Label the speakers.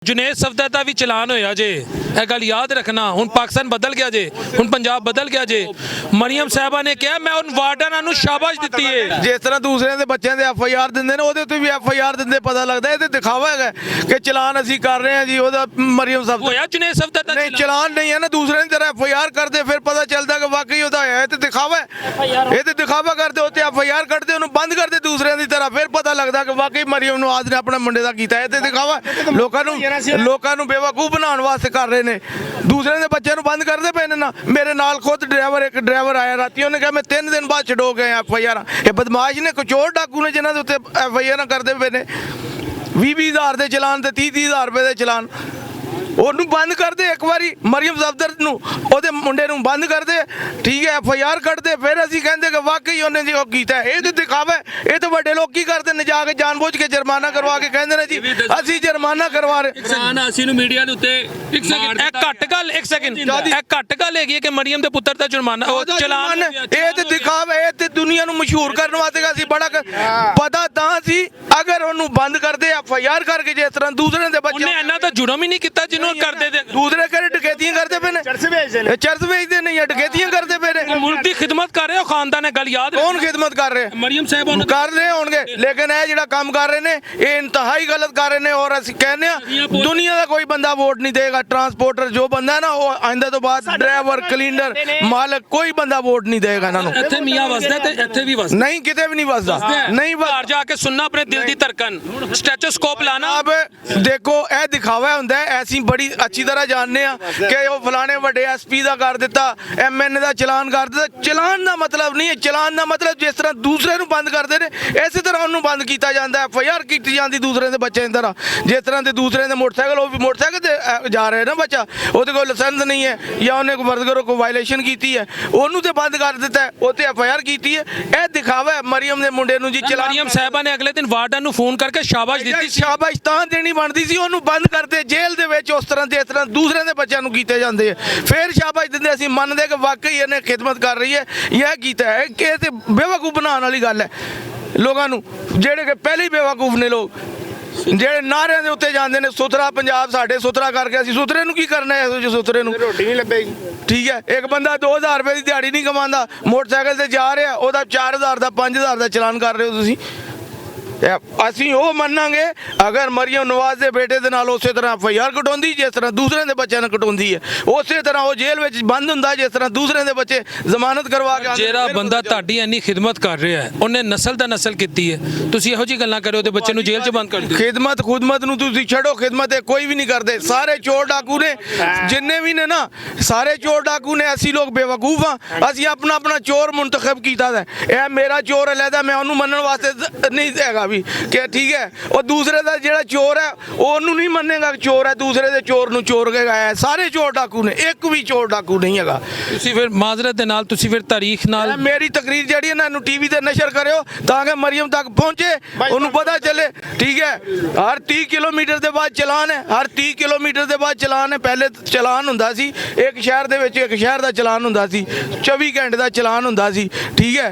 Speaker 1: जुनेद सफदर का भी चलान होया जे, यह गल याद रखना। हुण पाकिस्तान बदल गया जे, हुण पंजाब बदल गया जे। मरियम साहबा ने कहा मैं उन वार्डनां नूं शाबाश दित्ती है।
Speaker 2: जिस तरह दूसरे के बच्चों के FIR दिंदे ने ओहदे उत्ते भी FIR दिंदे पता लगता है। ये दिखावा है कि चलान असीं कर रहे हैं जी ओहदा मरियम सफदर
Speaker 1: होया जुनेद सफदर दा
Speaker 2: नहीं चलान नहीं है ना, दूसरे की तरह FIR करते फिर पता चलता कि वाकई ओहदा है। ये दिखावा है, ये दिखावा करते होते FIR करते उन्होंने बंद करते दूसरे की तरह, फिर पता लगता कि वाकई मरियम नवाज ने अपने मुंडे का किया। ये दिखावा लोगों को बेवकूफ बनाने वास्ते कर रहे हैं। दूसरे के बच्चों को बंद करते पे ना। मेरे नाल खुद एक ड्राइवर आया राती, उन्हें कहा मैं 3 दिन बाद छड़ो गए FIR। ये बदमाश ने कुछ और डाकू ने जिन्होंने उत्ते FIR करते पे ने 20-20 हज़ार के चलान ते 30-30 हज़ार रुपए के चलान। ਉਹਨੂੰ ਬੰਦ ਕਰਦੇ ਇੱਕ ਵਾਰੀ ਮਰੀਮ ਸਫਦਰ ਨੂੰ ਉਹਦੇ ਮੁੰਡੇ ਨੂੰ ਬੰਦ ਕਰਦੇ ਠੀਕ ਹੈ FIR ਕੱਢਦੇ ਫਿਰ ਅਸੀਂ ਕਹਿੰਦੇ ਕਿ ਵਾਕਈ ਉਹਨੇ ਜੀ ਉਹ ਕੀਤਾ। ਇਹ ਤੇ ਦਿਖਾਵਾ ਇਹ ਤਾਂ ਵੱਡੇ ਲੋਕ ਕੀ ਕਰਦੇ ਨੇ ਜਾ ਕੇ ਜਾਣਬੁੱਝ ਕੇ ਜੁਰਮਾਨਾ ਕਰਵਾ ਕੇ ਕਹਿੰਦੇ ਨੇ ਜੀ ਅਸੀਂ ਜੁਰਮਾਨਾ ਕਰਵਾ ਰਹੇ।
Speaker 3: ਕਿਸਾਨ ਅਸੀਂ ਨੂੰ ਮੀਡੀਆ ਦੇ ਉੱਤੇ
Speaker 1: ਇੱਕ ਸੈਕਿੰਡ ਇਹ ਘੱਟ ਗੱਲ ਇੱਕ ਸੈਕਿੰਡ ਇਹ ਘੱਟ ਗੱਲ ਹੈਗੀ ਹੈ ਕਿ ਮਰੀਮ ਦੇ ਪੁੱਤਰ ਦਾ ਜੁਰਮਾਨਾ ਉਹ ਚਲਾਨ
Speaker 2: ਇਹ ਤੇ ਦਿਖਾਵਾ ਇਹ ਤੇ ਦੁਨੀਆ ਨੂੰ ਮਸ਼ਹੂਰ ਕਰਨ ਵਾਸਤੇ ਅਸੀਂ ਬੜਾ ਪਤਾ ਤਾਂ ਸੀ ਅਗਰ ਉਹਨੂੰ ਬੰਦ ਕਰਦੇ FIR ਕਰਕੇ ਜਿਸ ਤਰ੍ਹਾਂ ਦੂਸਰੇ ਦੇ ਬੱਚੇ
Speaker 1: ਉਹਨੇ ਇੰਨਾ ਤਾਂ ਜੁਰਮ ਹੀ ਨਹੀਂ ਕੀਤਾ ਜਿਹਨੂੰ ਕਰਦੇ ਦੇ
Speaker 2: दूसरे करे डकैतियां करते पे ने चर्च भेजते नहीं है डकैतियां करते पे ने
Speaker 1: मुल्क की खिदमत कर रहे हो खानदान है गल याद
Speaker 2: कौन खिदमत कर रहे
Speaker 3: ਮਰੀਮ ਸਾਹਿਬ
Speaker 2: कर रहे होंगे लेकिन ये ਜਿਹੜਾ ਕੰਮ कर रहे ने ये इंतहाई गलत कर रहे ने। और ਅਸੀਂ कहने दुनिया का कोई बंदा वोट नहीं देगा। ट्रांसपोर्टर जो बंदा है ना वो आइंदा तो बाद ड्राइवर क्लीनर मालक कोई बंदा वोट नहीं देगा इन्हों।
Speaker 3: ਇੱਥੇ ਮੀਆਂ ਵਸਦਾ ਤੇ ਇੱਥੇ ਵੀ ਵਸਦਾ
Speaker 2: नहीं किते भी नहीं वसदा नहीं
Speaker 1: घर जाके सुनना अपने दिल की धड़कन स्टेथोस्कोप लाना।
Speaker 2: अब देखो यह दिखावा होंदा है ऐसी बड़ी अच्छी तरह जानने कि वो फलाने ਵੱਡੇ SP ਦਾ ਕਰ ਦਿੱਤਾ MN ਦਾ ਚਲਾਨ ਕਰ ਦਿੱਤਾ। ਚਲਾਨ ਦਾ ਮਤਲਬ ਨਹੀਂ ਹੈ, ਚਲਾਨ ਦਾ ਮਤਲਬ ਜਿਸ ਤਰ੍ਹਾਂ ਦੂਸਰੇ ਨੂੰ ਬੰਦ ਕਰਦੇ ਨੇ ਇਸੇ ਤਰ੍ਹਾਂ ਉਹਨੂੰ ਬੰਦ ਕੀਤਾ ਜਾਂਦਾ। FIR ਕੀਤੀ ਜਾਂਦੀ ਦੂਸਰੇ ਦੇ ਬੱਚੇ ਦੀ ਤਰ੍ਹਾਂ। ਜਿਸ ਤਰ੍ਹਾਂ ਦੇ ਦੂਸਰੇ ਦੇ ਮੋਟਰਸਾਈਕਲ ਉਹ ਵੀ ਮੋਟਰਸਾਈਕਲ ਤੇ ਜਾ ਰਹੇ ਨਾ ਬੱਚਾ ਉਹਦੇ ਕੋਲ ਲਾਇਸੈਂਸ ਨਹੀਂ ਹੈ ਜਾਂ ਉਹਨੇ ਕੋਈ ਵਰਦਗਰੋ ਕੋਈ ਵਾਇਲੇਸ਼ਨ ਕੀਤੀ ਹੈ ਉਹਨੂੰ ਤੇ ਬੰਦ ਕਰ ਦਿੱਤਾ ਉਹ ਤੇ FIR ਕੀਤੀ ਹੈ। ਇਹ ਦਿਖਾਵਾ ਹੈ ਮਰੀਮ ਦੇ ਮੁੰਡੇ ਨੂੰ ਜੀ ਚਲਾਨ।
Speaker 1: ਮਰੀਮ ਸਾਹਿਬਾ ਨੇ ਅਗਲੇ ਦਿਨ ਵਾਰਡਨ ਨੂੰ ਫੋਨ ਕਰਕੇ ਸ਼ਾਬਾਸ਼ ਦਿੱਤੀ।
Speaker 2: ਸ਼ਾਬਾਸ਼ ਤਾਂ ਦੇਣੀ ਬਣਦੀ ਸੀ, ਉਹਨੂੰ ਬੰਦ ਕਰਦੇ ਜੇਲ੍ਹ ਦੇ ਵਿੱਚ ਉਸ ਤਰ੍ਹਾਂ ਜਿਸ ਤਰ੍ਹਾਂ ਦੂਸਰੇ ਦੇ ਬੱਚਿਆਂ ਨੂੰ ਕੀਤੇ ਜਾਂਦੇ ਆ ਫਿਰ ਸ਼ਾਬਾਸ਼ ਦਿੰਦੇ। ਅਸੀਂ ਮੰਨਦੇ ਕਿ ਵਾਕਈ ਇਹਨੇ ਖਿਦਮਤ ਕਰ ਰਹੀ ਹੈ ਇਹ ਕੀਤਾ ਹੈ ਕਿ ਇਹ ਤੇ ਬੇਵਕੂਫ ਬਣਾਉਣ ਵਾਲੀ ਗੱਲ ਹੈ ਲੋਕਾਂ ਨੂੰ ਜਿਹੜੇ ਕਿ ਪਹਿਲੇ ਹੀ ਬੇਵਕੂਫ ਨੇ ਲੋਕ ਜਿਹੜੇ ਨਾਰਿਆਂ ਦੇ ਉੱਤੇ ਜਾਂਦੇ ਨੇ ਸੁਥਰਾ ਪੰਜਾਬ ਸਾਡੇ ਸੁਥਰਾ ਕਰਕੇ ਅਸੀਂ ਸੁਥਰੇ ਨੂੰ ਕੀ ਕਰਨਾ ਹੈ। ਇਹੋ ਜਿਹੇ ਸੁਥਰੇ ਨੂੰ ਰੋਟੀ ਨਹੀਂ ਲੱਭੇਗੀ ਠੀਕ ਹੈ। ਇੱਕ ਬੰਦਾ 2000 ਰੁਪਏ ਦੀ ਦਿਹਾੜੀ ਨਹੀਂ ਕਮਾਉਂਦਾ ਮੋਟਰਸਾਈਕਲ ਤੇ ਜਾ ਰਿਹਾ ਉਹਦਾ 4000 ਦਾ 5000 ਦਾ ਚਲਾਨ ਕਰ ਰਹੇ ਹੋ ਤੁਸੀਂ। ਅਸੀਂ ਉਹ ਮੰਨਾਂਗੇ ਅਗਰ ਮਰੀਮ ਨਵਾਜ਼ ਦੇ ਬੇਟੇ ਦੇ ਨਾਲ ਉਸੇ ਤਰ੍ਹਾਂ FIR ਕਟਾਉਂਦੀ ਜਿਸ ਤਰ੍ਹਾਂ ਦੂਸਰੇ ਦੇ ਬੱਚਿਆਂ ਨੂੰ ਕਟਾਉਂਦੀ ਹੈ ਉਸੇ ਤਰ੍ਹਾਂ ਉਹ ਜੇਲ੍ਹ ਵਿੱਚ ਬੰਦ ਹੁੰਦਾ ਜਿਸ ਤਰ੍ਹਾਂ ਦੂਸਰੇ ਦੇ ਬੱਚੇ ਜ਼ਮਾਨਤ ਕਰਵਾ ਕੇ।
Speaker 1: ਜਿਹੜਾ ਬੰਦਾ ਤੁਹਾਡੀ ਇੰਨੀ ਖਿਦਮਤ ਕਰ ਰਿਹਾ ਹੈ ਉਹਨੇ ਨਸਲ ਦਾ ਨਸਲ ਕੀਤੀ ਹੈ ਤੁਸੀਂ ਇਹੋ ਜਿਹੀ ਗੱਲਾਂ ਕਰਿਓ ਤੇ ਬੱਚੇ ਨੂੰ ਜੇਲ੍ਹ 'ਚ ਬੰਦ ਕਰ ਦਿਓ।
Speaker 2: ਖਿਦਮਤ ਨੂੰ ਤੁਸੀਂ ਛੱਡੋ, ਖਿਦਮਤ ਕੋਈ ਵੀ ਨਹੀਂ ਕਰਦੇ। ਸਾਰੇ ਚੋਰ ਡਾਕੂ ਨੇ ਜਿੰਨੇ ਵੀ ਨੇ ਨਾ ਸਾਰੇ ਚੋਰ ਡਾਕੂ ਨੇ। ਅਸੀਂ ਲੋਕ ਬੇਵਕੂਫ ਹਾਂ, ਅਸੀਂ ਆਪਣਾ ਚੋਰ ਮੁੰਤਖਬ ਕੀਤਾ ਹੈ। ਇਹ ਮੇਰਾ ਚੋਰ ਹੈ ਲੈਦਾ ਮੈਂ ਉਹਨੂੰ ਮੰਨਣ ਵਾਸਤੇ ਨਹੀਂ ਹੈਗਾ ਵੀ ਕਿ ਠੀਕ ਹੈ। ਉਹ ਦੂਸਰੇ ਦਾ ਜਿਹੜਾ ਚੋਰ ਹੈ ਉਹਨੂੰ ਨਹੀਂ ਮੰਨੇਗਾ ਚੋਰ ਹੈ, ਦੂਸਰੇ ਦੇ ਚੋਰ ਨੂੰ ਚੋਰ ਕੇ ਗਾਇਆ। ਸਾਰੇ ਚੋਰ ਡਾਕੂ ਨੇ, ਇੱਕ ਵੀ ਚੋਰ ਡਾਕੂ ਨਹੀਂ ਹੈਗਾ।
Speaker 1: ਤੁਸੀਂ ਫਿਰ ਮਾਜ਼ਰਤ ਦੇ ਨਾਲ ਤੁਸੀਂ ਫਿਰ ਤਾਰੀਖ ਨਾਲ
Speaker 2: ਮੇਰੀ ਤਕਰੀਰ ਜਿਹੜੀ ਹੈ ਨਾ ਇਹਨੂੰ TV ਤੇ ਨਸ਼ਰ ਕਰਿਓ ਤਾਂ ਕਿ ਮਰੀਮ ਤੱਕ ਪਹੁੰਚੇ ਉਹਨੂੰ ਪਤਾ ਚੱਲੇ ਠੀਕ ਹੈ। ਹਰ 30 ਕਿਲੋਮੀਟਰ ਦੇ ਬਾਅਦ ਚਲਾਨ ਹੈ, ਹਰ 30 ਕਿਲੋਮੀਟਰ ਦੇ ਬਾਅਦ ਚਲਾਨ ਹੈ। ਪਹਿਲੇ ਚਲਾਨ ਹੁੰਦਾ ਸੀ ਇੱਕ ਸ਼ਹਿਰ ਦੇ ਵਿੱਚ ਇੱਕ ਸ਼ਹਿਰ ਦਾ ਚਲਾਨ ਹੁੰਦਾ ਸੀ 24 ਘੰਟੇ ਦਾ ਚਲਾਨ ਹੁੰਦਾ ਸੀ ਠੀਕ ਹੈ।